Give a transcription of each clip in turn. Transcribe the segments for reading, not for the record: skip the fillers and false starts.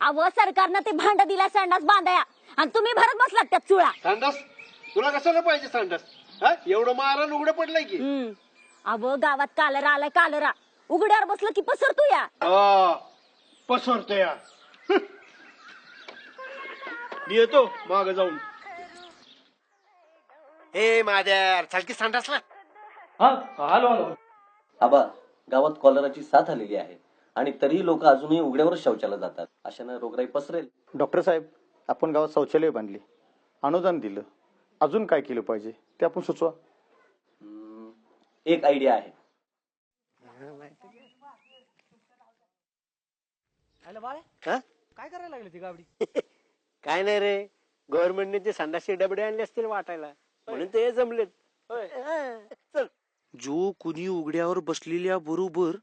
अव सरकारनं ते भांड दिला संडास बांधाया आणि तुम्ही भरत बसलात त्यात चुळा. संडास तुला कशाला पाहिजे संडास? एवढं मारण उघडं पडलंय की. अव गावात कालरा आलाय कालरा. उघड्यावर बसलं की पसरतो या. पसरतो या. मी येतो माग जाऊन. ए माद्यार चालकी संडासला. आलो आलो. आबा, गावात कॉलराची साथ आलेली आहे आणि तरीही लोक अजूनही उघड्यावरच शौचाला जातात. अशानं रोगराई पसरेल. डॉक्टर साहेब, आपण गावात शौचालय बांधली, अनुदान दिलं, अजून काय केलं पाहिजे ते आपण सुचवा. एक आयडिया आहे. काय करायला लागली ती गावडी? काय नाही रे, गव्हर्नमेंटने ते संडासचे डबडे आणले असतील वाटायला, म्हणून ते जमलेत. चल. जो कुणी उघड्यावर बसलेल्या बरोबर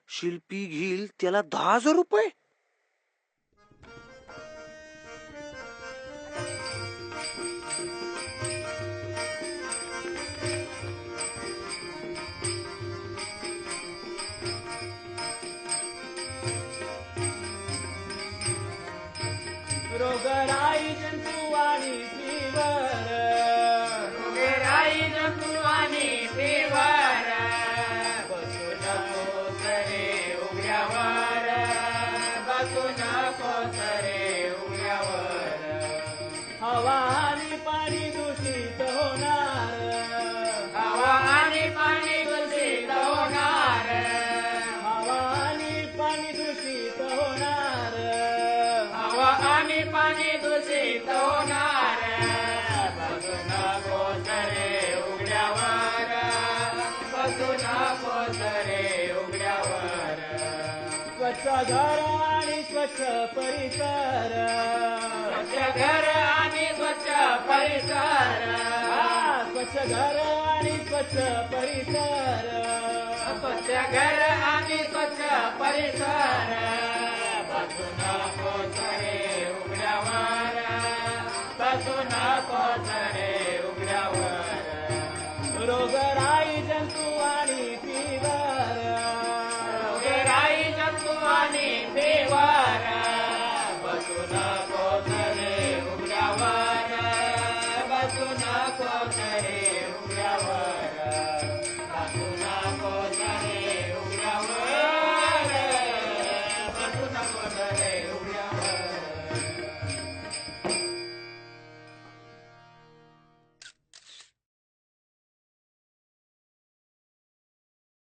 शिल्पी घेईल त्याला 10,000 रुपये. रोगराई जंतू आणि फिवर, रोगराई जंतू आणि फिवर, बसू नको सरे उघड्यावर, बसू नको सरे उघड्यावर. हवा आणि पाणी दूषित होणार, हवा आणि पाणी दूषित होणार, हवा आणि पाणी दूषित होणार, हवा आणि पाणी दूषित होणार. बसू नको सरे उघड्यावर, बसू नको सरे उघड्यावर. स्वच्छ घर आणि स्वच्छ परिसर, स्वच्छ घर आणि स्वच्छ परिसर, स्वच्छ घर आणि स्वच्छ परिसर, स्वच्छ घर आणि स्वच्छ परिसर. बसू नको सरे उघड्यावर, बसू नको सरे उघड्यावर. रोगराई जंतू आणि फिवर, रोगराई जंतू आणि फिवर, बसू नको सरे उघड्यावर, बसू नको सरे उघड्यावर, बसू नको सरे उघड्यावर, बसू नको सरे